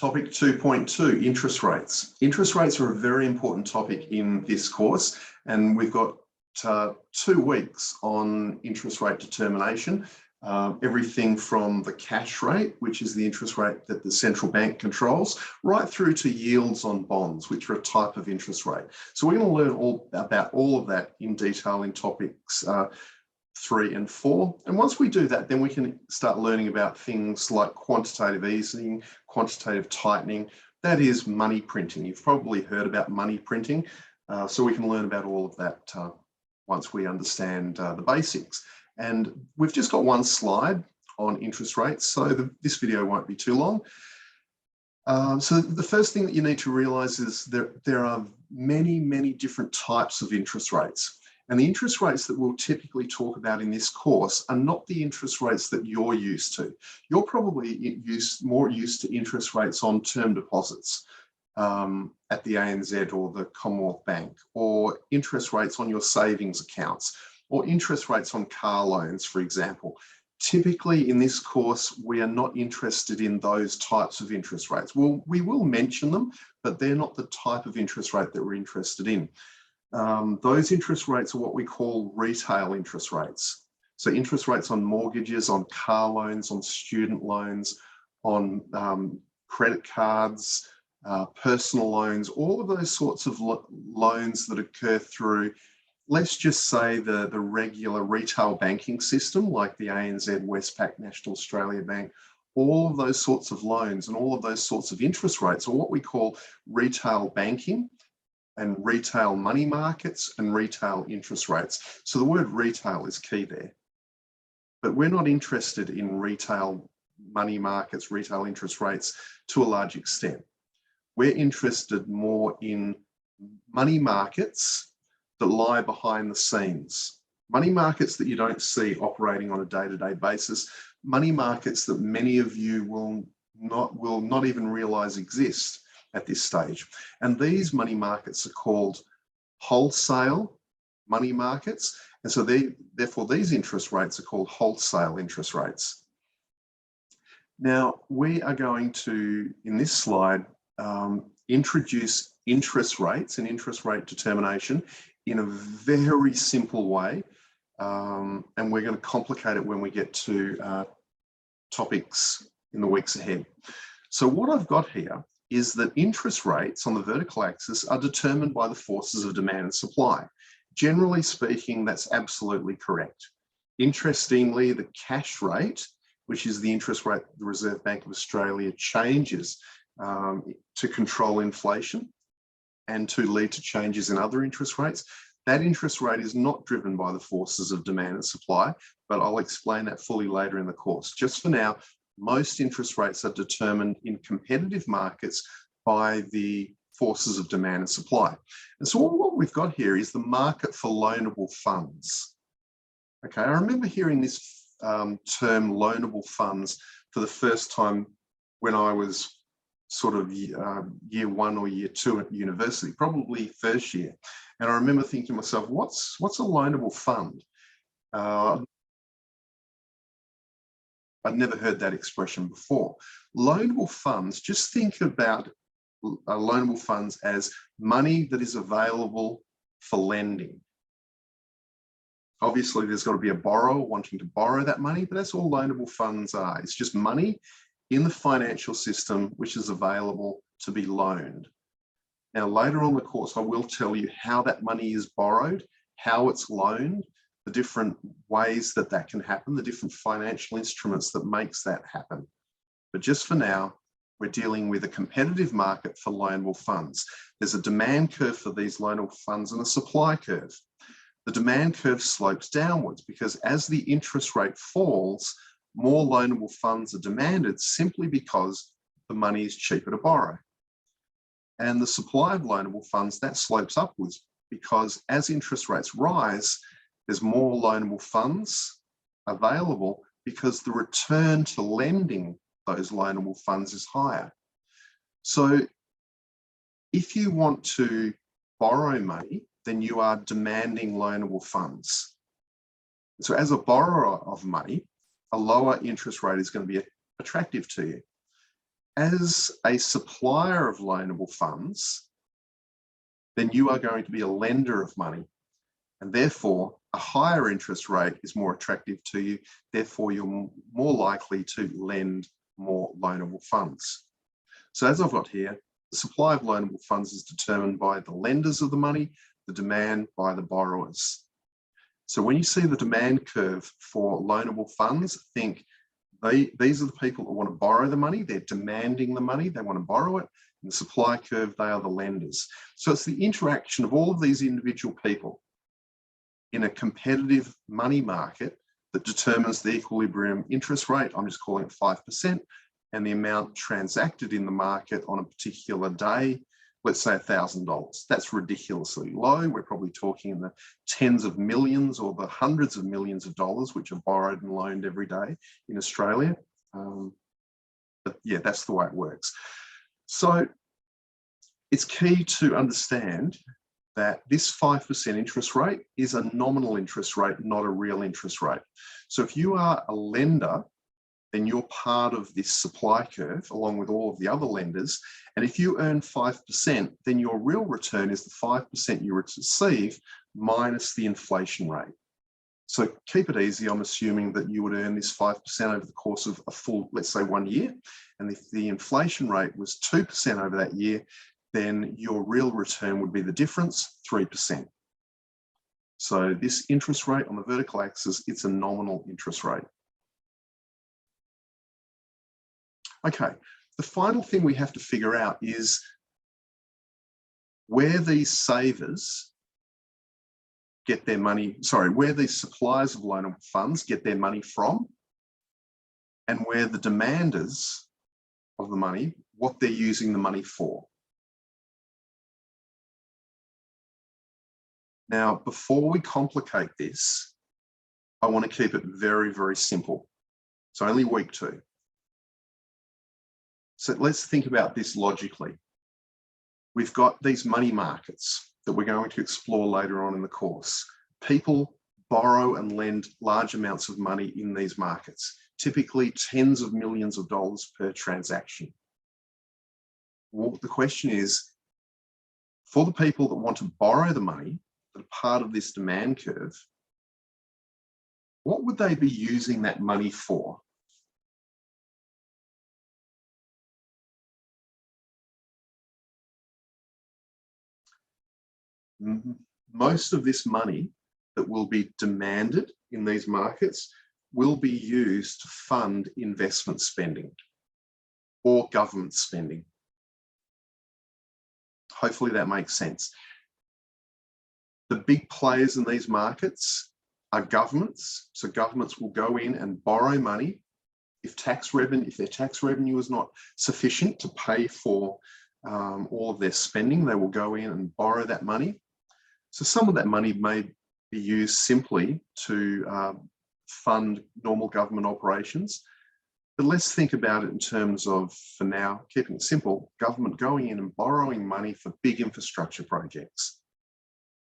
Topic 2.2, interest rates. Interest rates are a very important topic in this course, and we've got 2 weeks on interest rate determination. Everything from the cash rate, which is the interest rate that the central bank controls, right through to yields on bonds, which are a type of interest rate. So we're going to learn about all of that in detail in topics 3 and 4. And once we do that, then we can start learning about things like quantitative easing, quantitative tightening. That is money printing. You've probably heard about money printing. So we can learn about all of that once we understand the basics. And we've just got one slide on interest rates, so this video won't be too long. So the first thing that you need to realize is there are many different types of interest rates. And the interest rates that we'll typically talk about in this course are not the interest rates that you're used to. You're probably more used to interest rates on term deposits at the ANZ or the Commonwealth Bank, or interest rates on your savings accounts, or interest rates on car loans, for example. Typically in this course, we are not interested in those types of interest rates. Well, we will mention them, but they're not the type of interest rate that we're interested in. Those interest rates are what we call retail interest rates. So interest rates on mortgages, on car loans, on student loans, on credit cards, personal loans, all of those sorts of loans that occur through, let's just say the regular retail banking system, like the ANZ, Westpac, National Australia Bank. All of those sorts of loans and all of those sorts of interest rates are what we call retail banking and retail money markets and retail interest rates. So the word retail is key there. But we're not interested in retail money markets, retail interest rates to a large extent. We're interested more in money markets that lie behind the scenes. Money markets that you don't see operating on a day-to-day basis. Money markets that many of you will not even realize exist at this stage. And these money markets are called wholesale money markets. And so therefore these interest rates are called wholesale interest rates. Now we are going to, in this slide, introduce interest rates and interest rate determination in a very simple way. And we're going to complicate it when we get to topics in the weeks ahead. So what I've got here is that interest rates on the vertical axis are determined by the forces of demand and supply. Generally speaking, that's absolutely correct. Interestingly, the cash rate, which is the interest rate the Reserve Bank of Australia changes to control inflation and to lead to changes in other interest rates, that interest rate is not driven by the forces of demand and supply, but I'll explain that fully later in the course. Just for now, most interest rates are determined in competitive markets by the forces of demand and supply. And so what we've got here is the market for loanable funds. Okay, I remember hearing this term loanable funds for the first time when I was sort of year 1 or year 2 at university, probably first year. And I remember thinking to myself, what's a loanable fund? I'd never heard that expression before. Loanable funds, just think about loanable funds as money that is available for lending. Obviously, there's got to be a borrower wanting to borrow that money, but that's all loanable funds are. It's just money in the financial system which is available to be loaned. Now, later on in the course, I will tell you how that money is borrowed, how it's loaned, the different ways that that can happen, the different financial instruments that makes that happen. But just for now, we're dealing with a competitive market for loanable funds. There's a demand curve for these loanable funds and a supply curve. The demand curve slopes downwards because as the interest rate falls, more loanable funds are demanded simply because the money is cheaper to borrow. And the supply of loanable funds, that slopes upwards because as interest rates rise, there's more loanable funds available because the return to lending those loanable funds is higher. So if you want to borrow money, then you are demanding loanable funds. So as a borrower of money, a lower interest rate is going to be attractive to you. As a supplier of loanable funds, then you are going to be a lender of money, and therefore a higher interest rate is more attractive to you. Therefore, you're more likely to lend more loanable funds. So as I've got here, the supply of loanable funds is determined by the lenders of the money, the demand by the borrowers. So when you see the demand curve for loanable funds, think these are the people that want to borrow the money. They're demanding the money. They want to borrow it. In the supply curve, they are the lenders. So it's the interaction of all of these individual people in a competitive money market that determines the equilibrium interest rate. I'm just calling it 5%, and the amount transacted in the market on a particular day, let's say $1,000. That's ridiculously low. We're probably talking in the tens of millions or the hundreds of millions of dollars, which are borrowed and loaned every day in Australia. But yeah, that's the way it works. So it's key to understand that this 5% interest rate is a nominal interest rate, not a real interest rate. So if you are a lender, then you're part of this supply curve along with all of the other lenders. And if you earn 5%, then your real return is the 5% you receive minus the inflation rate. So keep it easy. I'm assuming that you would earn this 5% over the course of a full, let's say 1 year. And if the inflation rate was 2% over that year, then your real return would be the difference, 3%. So this interest rate on the vertical axis, it's a nominal interest rate. Okay, the final thing we have to figure out is where these savers get their money, where these suppliers of loanable funds get their money from, and where the demanders of the money, what they're using the money for. Now, before we complicate this, I want to keep it very, very simple. It's only week 2. So let's think about this logically. We've got these money markets that we're going to explore later on in the course. People borrow and lend large amounts of money in these markets, typically tens of millions of dollars per transaction. Well, the question is, for the people that want to borrow the money, that are part of this demand curve, what would they be using that money for? Most of this money that will be demanded in these markets will be used to fund investment spending or government spending. Hopefully that makes sense. The big players in these markets are governments. So governments will go in and borrow money. If their tax revenue is not sufficient to pay for all of their spending, they will go in and borrow that money. So some of that money may be used simply to fund normal government operations. But let's think about it in terms of, for now, keeping it simple, government going in and borrowing money for big infrastructure projects.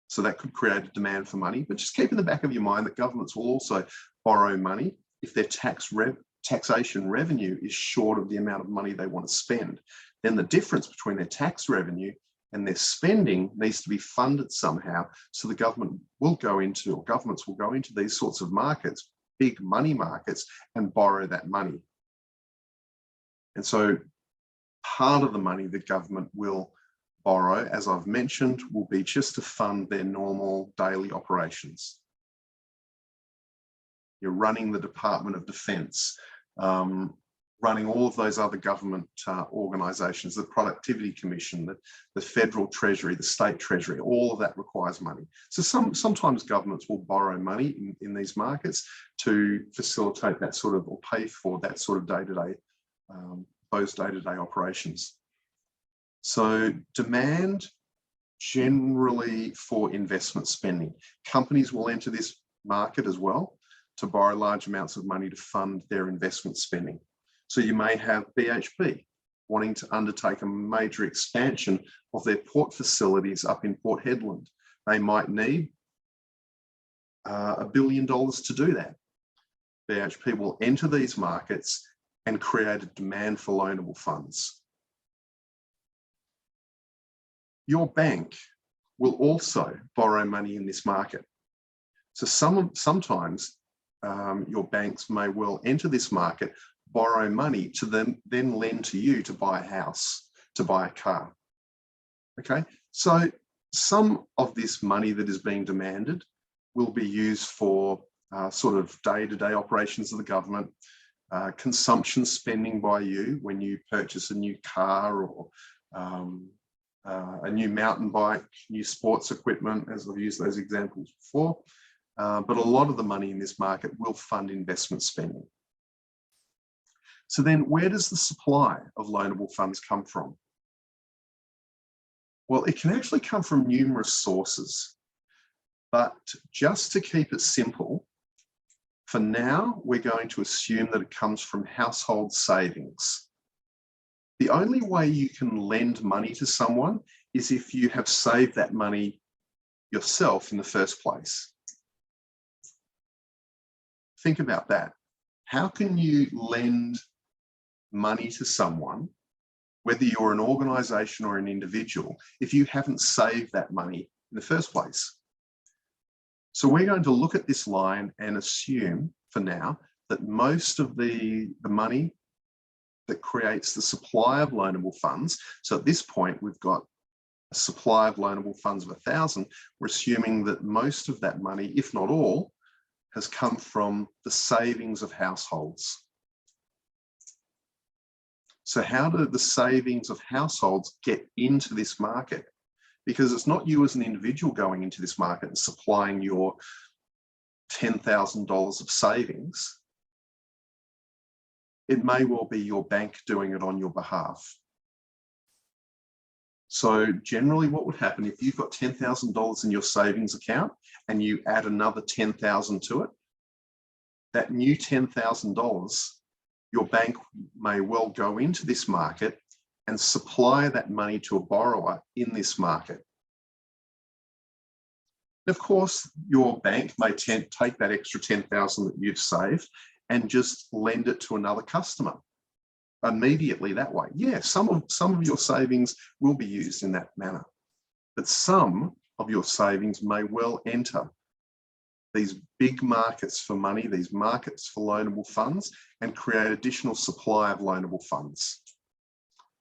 So that could create a demand for money, but just keep in the back of your mind that governments will also borrow money if their taxation revenue is short of the amount of money they want to spend. Then the difference between their tax revenue and their spending needs to be funded somehow. So the government will go into, or governments will go into these sorts of markets, big money markets, and borrow that money. And so part of the money the government will borrow, as I've mentioned, will be just to fund their normal daily operations. You're running the Department of Defence, running all of those other government organisations, the Productivity Commission, the Federal Treasury, the State Treasury, all of that requires money. So sometimes governments will borrow money in these markets to facilitate that sort of, or pay for that sort of day-to-day, those day-to-day operations. So demand generally for investment spending. Companies will enter this market as well to borrow large amounts of money to fund their investment spending. So you may have BHP wanting to undertake a major expansion of their port facilities up in Port Hedland. They might need $1 billion to do that. BHP will enter these markets and create a demand for loanable funds. Your bank will also borrow money in this market. So sometimes your banks may well enter this market, borrow money to then lend to you to buy a house, to buy a car. Okay, so some of this money that is being demanded will be used for sort of day-to-day operations of the government, consumption spending by you when you purchase a new car or a new mountain bike, new sports equipment, as I've used those examples before. But a lot of the money in this market will fund investment spending. So then where does the supply of loanable funds come from? Well, it can actually come from numerous sources, but just to keep it simple, for now, we're going to assume that it comes from household savings. The only way you can lend money to someone is if you have saved that money yourself in the first place. Think about that. How can you lend money to someone, whether you're an organisation or an individual, if you haven't saved that money in the first place? So we're going to look at this line and assume for now that most of the money that creates the supply of loanable funds, so at this point we've got a supply of loanable funds of 1,000, we're assuming that most of that money, if not all, has come from the savings of households. So how do the savings of households get into this market? Because it's not you as an individual going into this market and supplying your $10,000 of savings. It may well be your bank doing it on your behalf. So generally what would happen if you've got $10,000 in your savings account and you add another $10,000 to it, that new $10,000, your bank may well go into this market and supply that money to a borrower in this market. Of course, your bank may take that extra $10,000 that you've saved and just lend it to another customer immediately that way. Yeah, some of your savings will be used in that manner, but some of your savings may well enter these big markets for money, these markets for loanable funds, and create additional supply of loanable funds.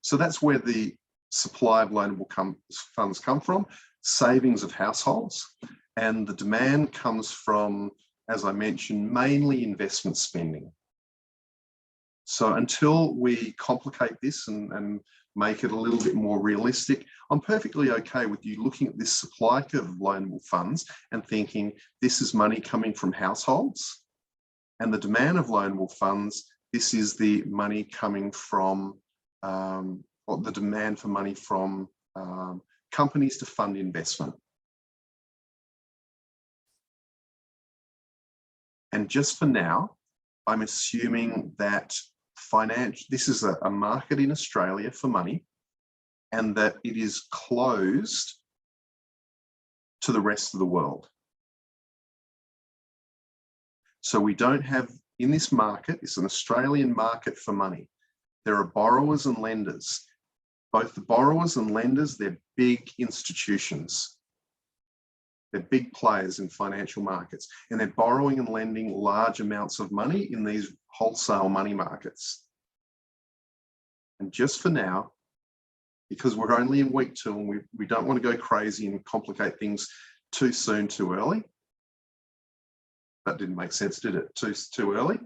So that's where the supply of loanable funds come from, savings of households, and the demand comes from, as I mentioned, mainly investment spending. So until we complicate this and make it a little bit more realistic, I'm perfectly okay with you looking at this supply curve of loanable funds and thinking this is money coming from households, and the demand of loanable funds, this is the money coming from, or the demand for money from companies to fund investment. And just for now, I'm assuming that this is a market in Australia for money, and that it is closed to the rest of the world. So we don't have, in this market, it's an Australian market for money. There are borrowers and lenders. Both the borrowers and lenders, they're big institutions. They're big players in financial markets, and they're borrowing and lending large amounts of money in these wholesale money markets. And just for now, because we're only in week 2 and we don't want to go crazy and complicate things too soon, too early. That didn't make sense, did it? Too early.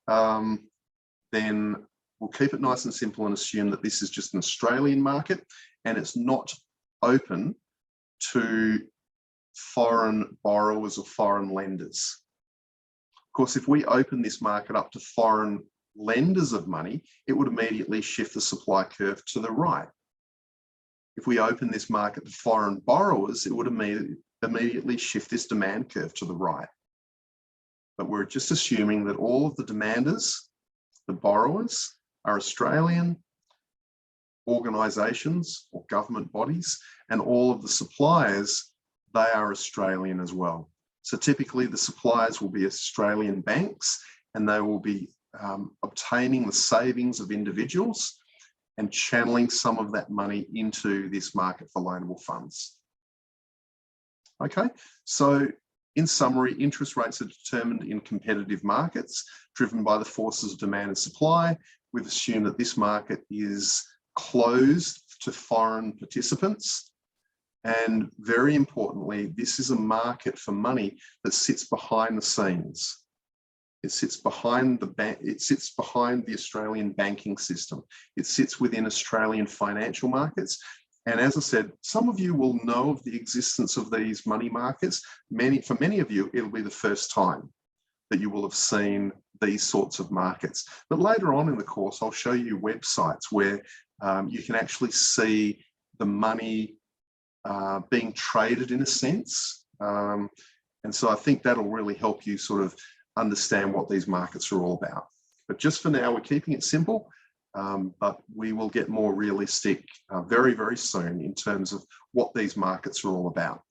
Then we'll keep it nice and simple and assume that this is just an Australian market and it's not open to foreign borrowers or foreign lenders. Of course, if we open this market up to foreign lenders of money, it would immediately shift the supply curve to the right. If we open this market to foreign borrowers, it would immediately shift this demand curve to the right. But we're just assuming that all of the demanders, the borrowers, are Australian organisations or government bodies, and all of the suppliers, they are Australian as well. So typically the suppliers will be Australian banks, and they will be obtaining the savings of individuals and channeling some of that money into this market for loanable funds. Okay, so in summary, interest rates are determined in competitive markets driven by the forces of demand and supply. We've assumed that this market is closed to foreign participants. And very importantly, this is a market for money that sits behind the scenes. It sits behind the Australian banking system. It sits within Australian financial markets. And as I said, some of you will know of the existence of these money markets. For many of you, it'll be the first time that you will have seen these sorts of markets. But later on in the course, I'll show you websites where you can actually see the money being traded in a sense. And so I think that'll really help you sort of understand what these markets are all about. But just for now, we're keeping it simple, but we will get more realistic very, very soon in terms of what these markets are all about.